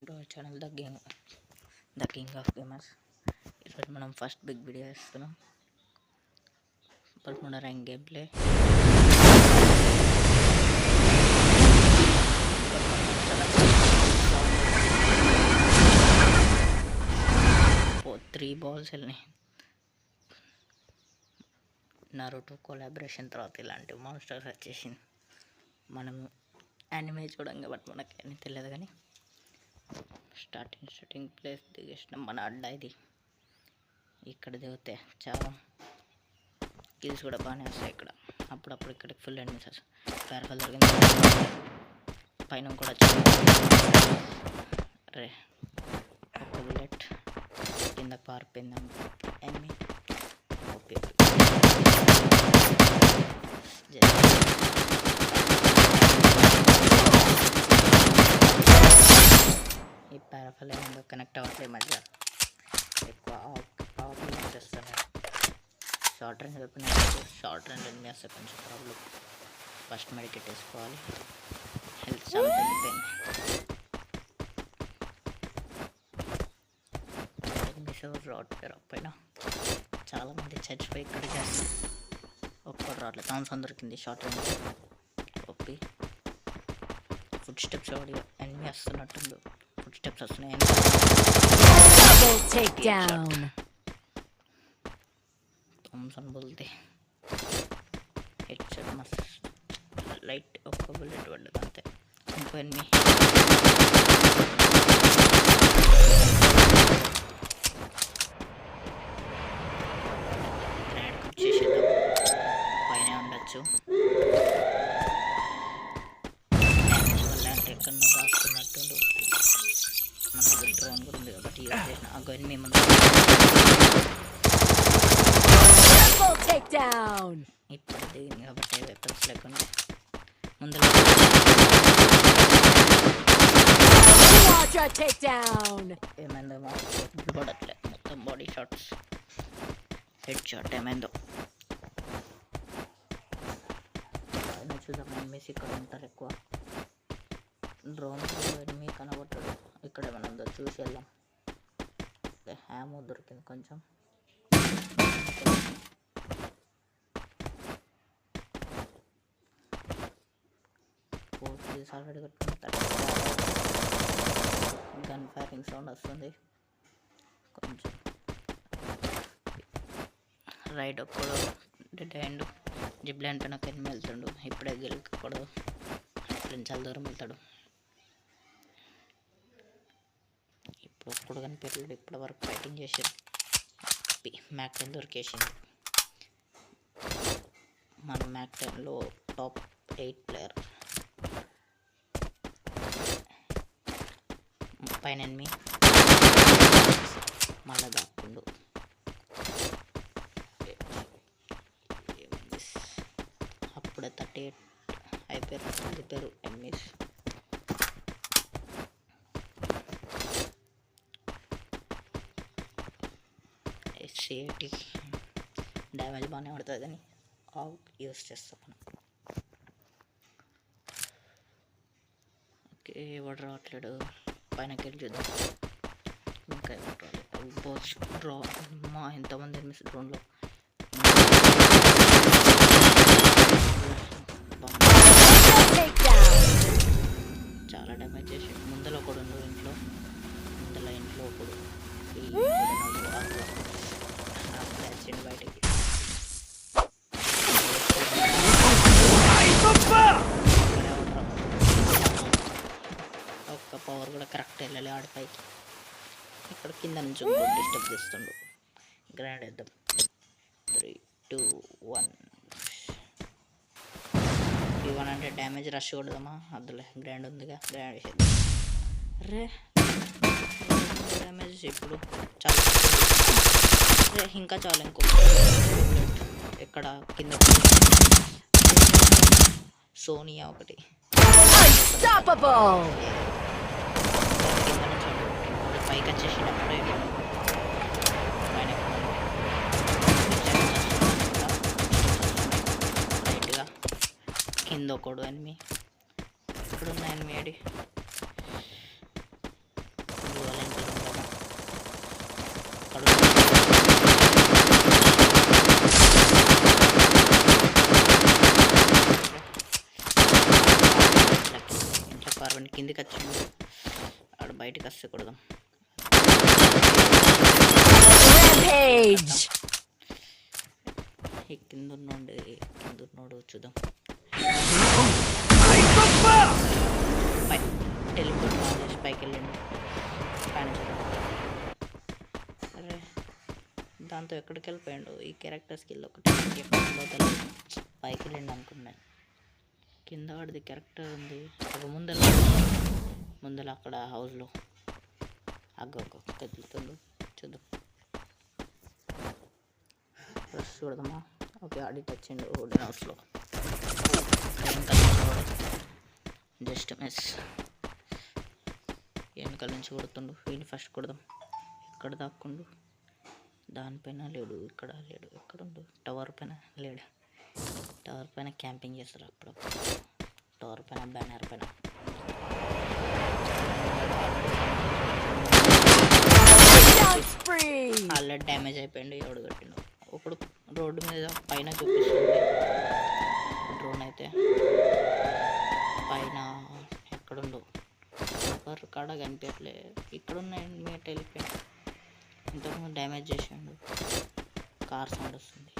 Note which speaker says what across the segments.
Speaker 1: To our channel the king of gamers. ఈరోజు మనం first big video వేస్తున్నాం. 13 rank game play. 3 balls వెళ్ళినాయి. Naruto collaboration తర్వాత ఇలాంటి మాన్స్టర్స్ వచ్చేసింది. మనం యానిమే చూడం కాబట్టి మనకి అన్నీ తెలియదు, కానీ స్టార్టింగ్ ప్లేస్ దిగేసినాం. మన అడ్డా ఇది. ఇక్కడ దిగితే చాలా కిల్స్ కూడా బాగానే వస్తాయి. ఇక్కడ అప్పుడప్పుడు ఇక్కడికి ఫుల్ ఎనిమిస్ వస్తాయి. పేరకల్ దొరికింది పైన కూడా రే ఒక బుల్లెట్ కింద పారిపోయిందాం. ఎనిమి ఈ పారాఫల్ ఏమో కనెక్ట్ అవ్వట్లేదు, మధ్య ఎక్కువ ఆఫ్ చేస్తున్నాడు. Short range weapon short range enemy వస్తే కొంచెం ప్రాబ్లం. ఫస్ట్ మెడికేట్ వేసుకోవాలి. హెల్త్ చాలా తగ్గిపోయింది. ఎనిమిస్ రాడ్ పైన చాలామంది చచ్చిపోయి ఇక్కడ చేస్తారు. ఒక్కడు రావట్లేదు. థామ్సన్ దొరికింది short range. OP food steps ఎవడి ఎనిమి వస్తున్నట్టుంది. ఫుడ్ స్టెప్స్ వస్తున్నాయి. థామ్సన్ బోల్తే హెడ్ షాట్ మస్తు లైట్. ఒక్క బుల్లెట్ పడ్డది అంతే. ఇంకో ఎనిమి చేసేద్దాం. పైన ఉండొచ్చు. అంటే ఎక్కడన్నా దాక్కున్నట్టుండు. మన దగ్గర డ్రోన్ కూడా ఉంది కాబట్టి యూజ్ చేసిన ఆ ఎనిమి ముందు ఇప్పుడు దిగింది కాబట్టి వెపన్స్ లేకుండా ముందులో ఏమైందో పడట్లే. మొత్తం బాడీ షాట్స్, హెడ్ షాట్ ఏమైందో. చూద్దాం. ఎనిమిస్ ఇక్కడ ఉంటారు ఎక్కువ. డ్రోన్ ఎనిమి కనబడతాడు. ఇక్కడ ఏమైనా ఉందో చూసి వెళ్దాం. హ్యామో దొరికింది కొంచెం. ఆల్రెడీ గన్ ఫైరింగ్ సౌండ్ వస్తుంది కొంచెం. రైడ్ ఒక్కడు డెడ్ హ్యాండ్ జిప్ ల్యాండ్ పైన ఎనిమి వెళ్తాడు. ఇప్పుడే గెలకూడదు, ఇప్పుడు చాలా దూరం వెళ్తాడు. ఇప్పుడు ఒక్కడు కనిపించలేదు. ఇప్పటి వరకు ఫైటింగ్ చేసారు. మ్యాక్ 10 దొరికేసింది. మన మ్యాక్ 10లో టాప్ 8 ప్లేయర్. పైన ఎనిమి మళ్ళా దాక్కుండు. అప్పుడే 38 అయిపోయారు. వెళ్ళిపోయారు ఎనిమిస్. SC80 డ్యామేజ్ బాగానే పడుతుంది, కానీ యూస్ చేస్తాం మనం. ఓకే, ఎవడు రావట్లేడు. పైనకి వెళ్ళి చూద్దాం. ఇంకా ఎవరు రాలేదు. డ్రో మా ఎంతమంది ఎనిమిస్ డ్రోన్లో. చాలా డ్యామేజ్ చేసి ముందర ఒకడు ఉండు. ఇంట్లో ఒకడు వచ్చిండు బయటకి. ఒక్క పవర్ కూడా కరెక్ట్ వెళ్ళాలి ఆడిపైకి. ఇక్కడ కింద నుంచి డిస్టర్బ్ చేస్తుండు. గ్రాండ్ వేద్దాం. 3, 2, 1. 100 డ్యామేజ్ రష్ కొడదామా? అద్దులే, గ్రాండ్ ఉందిగా, గ్రాండ్ వేసేద్దాం. రే డ్యామేజ్ ఇప్పుడు చాలా. రే ఇంకా చాలా. ఇంకో ఎక్కడ కింద సోనియా ఒకటి. పైకి వచ్చేసినప్పుడు రైట్గా కింద ఒకడు ఎనిమి. ఇక్కడ ఉన్న ఎనిమి ఏడి కార్వన్ కిందికి వచ్చిండు, ఆడు బయటకు వస్తే కొడదాం. ఈ కింద ఉన్నోడు చూద్దాం. టెలిపోర్ట్ చేసి పైకి వెళ్ళండి. పైన చూద్దాం. అరే దాంతో ఎక్కడికి వెళ్ళిపోయాడు? ఈ క్యారెక్టర్ స్కిల్ ఒకటి పైకి వెళ్ళండి అనుకున్నాను. కింద వాడిది క్యారెక్టర్ ఉంది ఒక ముందర అక్కడ హౌస్లో కదులుతుండు చూద్దాం. ఫస్ట్ చూడదామా? ఓకే, ఆడిట్ వచ్చిండు వుడెన్ హౌస్లో. Just miss. వెనకాల నుంచి కొడుతుండు. వీడిని ఫస్ట్ కొడదాం. ఎక్కడ దాక్కుండు? దానిపైన లేడు, ఇక్కడ లేడు. ఎక్కడుండు? టవర్ పైన లేడు. టవర్ పైన క్యాంపింగ్ చేస్తారు అప్పుడప్పుడు. టవర్ పైన బ్యానర్ పైన ఆల్రెడీ డ్యామేజ్ అయిపోయింది. ఎవడు కట్టిండు? ఒకడు రోడ్డు మీద పైన చూపిస్తుంది డ్రోన్ అయితే. పైన ఎక్కడుండు? ఎవరు కాడ కనిపించట్లే. ఇక్కడున్న ఎనిమిట్ వెళ్ళిపోయాడు. ఇంతకుముందు డ్యామేజ్ చేసాడు. కార్ సౌండ్ వస్తుంది.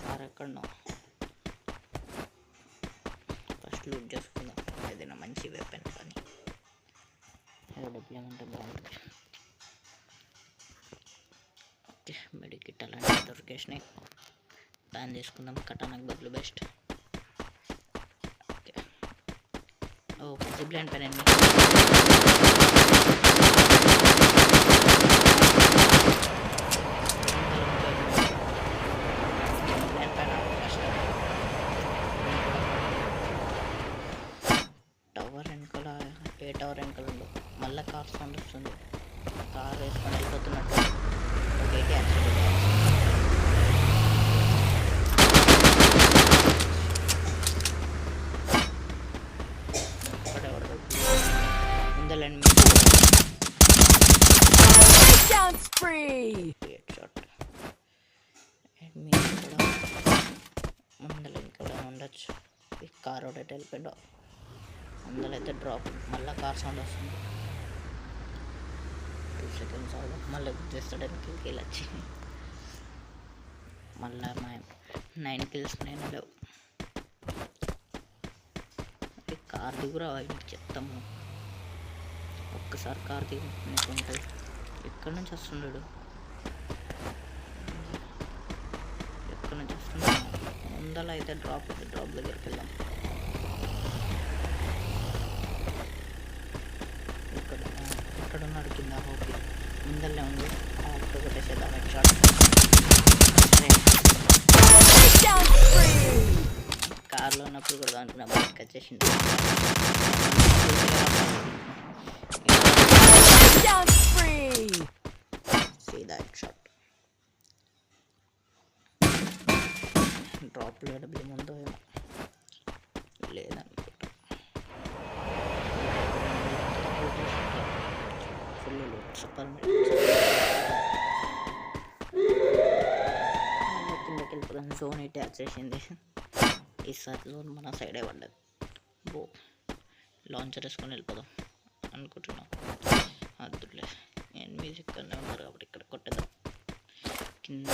Speaker 1: కార్ ఎక్కడో ఫస్ట్ లూట్ చేసుకుందాం. ఏదైనా మంచి వెపన్ కానీ ఏదో డబ్బులు ఉంటే బాగుంటుంది. ఓకే, మెడికిట్ అలాంటివి దొరికేసినాయి. ప్లాన్ చేసుకుందాం. కటానాకు బదులు బెస్ట్. Okay, okay. జిబ్లైన్ పైన టవర్ వెనకాల ఉండు. మళ్ళీ కార్ సౌండ్ వస్తుంది. కార్ వేసుకొని వెళ్ళిపోతున్నట్టు. ఒకటి యాక్సిడెంట్. అక్కడెవరు ముందలండి. ముందర ఇంకా ఉండొచ్చు. ఈ కార్ ఒకటి వెళ్ళిపోయాడు. అందులో అయితే డ్రాప్. మళ్ళీ కార్ సౌండ్ వస్తుంది. 2 seconds అవుతుంది. మళ్ళీ గుర్తిస్తాడానికి కిల్ వచ్చి మళ్ళీ మా 9 kills నేను లేవు. ఈ కార్ దిగురా ఇంటికి చెప్తాము. ఒక్కసారి కార్ దిగు ఉంటుంది. ఎక్కడి నుంచి వస్తున్నాడు? ఎక్కడి నుంచి వస్తున్నాడు? ముందర అయితే డ్రాప్ దగ్గరికి వెళ్దాం. ఇక్కడ ఉన్నాడు కింద. ఓకే, ముందరనే ఉంది. కొట్టేసేద్దాం. షాట్. కార్లో ఉన్నప్పుడు కూడా అనుకున్నా, బయటకు వచ్చేసింది. షాట్. డ్రాప్లో డబ్బులు ముందు ఏమో లేదనుకుంటా. Full super. కిందకి వెళ్ళిపోదాం. జోన్ అయితే వచ్చేసింది. ఈసారి జోన్ మన సైడే పడ్డది. బో లాంచర్ వేసుకొని వెళ్ళిపోదాం అనుకుంటున్నాం. అద్దులే, నేను మ్యూజిక్ ఇక్కడనే ఉన్నారు కాబట్టి ఇక్కడ కొట్టేద్దాం. కింద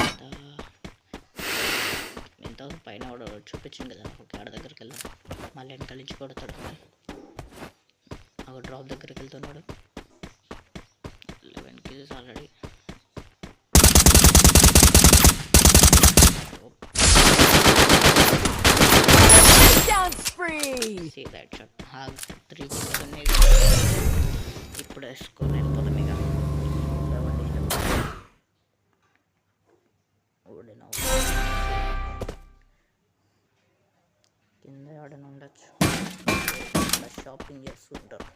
Speaker 1: ఎంత పైన కూడా చూపించింది కదా. ఓకే, ఆడ దగ్గరికి వెళ్దాం. మళ్ళీ వెనకాల నుంచి కొడతాడు. ఒక డ్రాప్ దగ్గరికి వెళ్తున్నాడు. 11 kills already. See that shot. 3 kills ఉన్నాయి. ఇప్పుడు వేసుకొని వెళ్ళిపోతాం. ఇక కింద ఆడని ఉండొచ్చు. షాపింగ్ చేస్తుంటారు.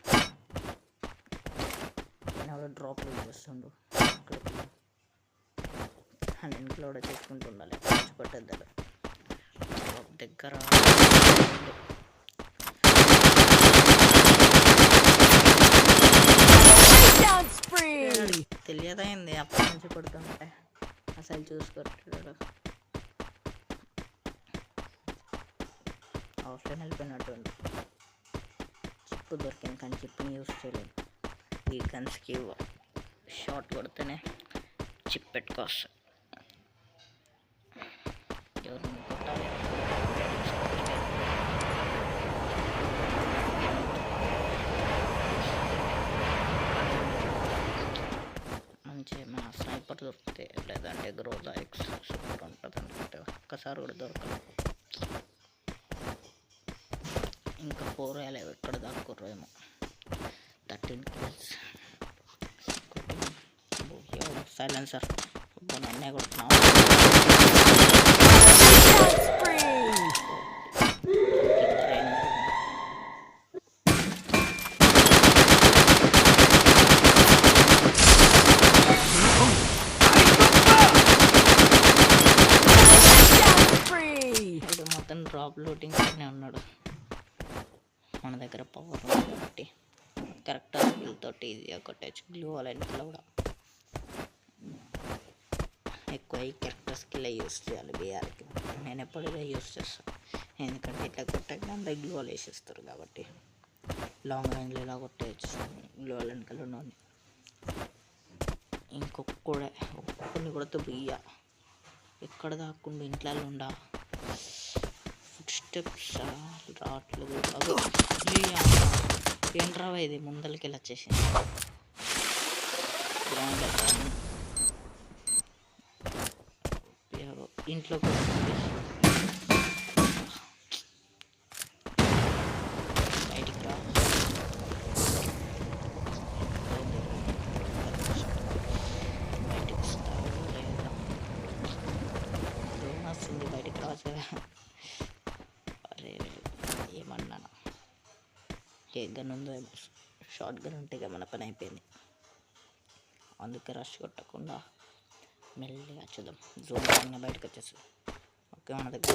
Speaker 1: డ్రాప్ చేస్తుండు. అండ్ ఇంట్లో కూడా చేసుకుంటూ ఉండాలి. మంచి కొట్టేద్దారు. డ్రాప్ దగ్గర తెలియదైంది. అప్పటి నుంచి కొడుతుంటే అసలు చూసుకొట్టాడు. ఆఫ్లైన్ వెళ్ళిపోయినట్టు చిప్ దొరికింది కానీ చిప్ని యూస్ చేయలేదు. ఈ గన్స్కి షార్ట్ కొడితేనే చిప్ పెట్టుకోవచ్చు. ఎవరిని కొట్టాలి మంచిగా మన స్నైపర్ దొరికితే, లేదంటే గ్రోజా ఎక్స్ సూపర్ ఉంటుంది అనుకుంటే ఒక్కసారి కూడా దొరకదు. ఇంకా 4 వేయలేవు, ఎక్కడ దాక్కుర్రేమో. 13 kills. సైలెన్సర్ నన్నే కొడుతున్నావు. మొత్తం డ్రాప్ లూటింగ్ ఉన్నాడు. మన దగ్గర పవర్ ఉంది కాబట్టి కరెక్ట్ తోటి ఈజీగా కొట్టచ్చు. గ్లూ వాళ్ళ ఇంట్లో కూడా ఎక్కువ ఈ క్యారెక్టర్ స్కిల్ యూస్ చేయాలి బీఆర్కి. నేను ఎప్పుడు ఇదే యూస్ చేస్తాను, ఎందుకంటే ఇట్లా కొట్టగా అంతా గ్లూ వాళ్ళు వేసేస్తారు కాబట్టి లాంగ్ రేంజ్లో ఇలా కొట్టేయచ్చు. గ్లూ వాళ్ళ వెనకాల ఉన్నది ఒక్కొక్కరిని కొడితే బియ్య ఎక్కడ దాక్కుండా ఇంట్లో ఉండా. ఫుడ్ స్టెప్స్ రావట్లేదు. అవి ఏంట్రా ఇది ముందరికి వెళ్ళి వచ్చేసింది. ఇంట్లో బయటికి రా. బయటికి వస్తావు లేదా? వస్తుంది బయటికి రావచ్చు కదా. అరే ఏమన్నాను, ఏ గన్ ఉందో షార్ట్ గన్ ఉంటే ఇక మన పని అయిపోయింది. అందుకే రష్ కొట్టకుండా మెల్లిగా చూద్దాం. జూమ్ బయటకు వచ్చేసి ఓకే మన దగ్గర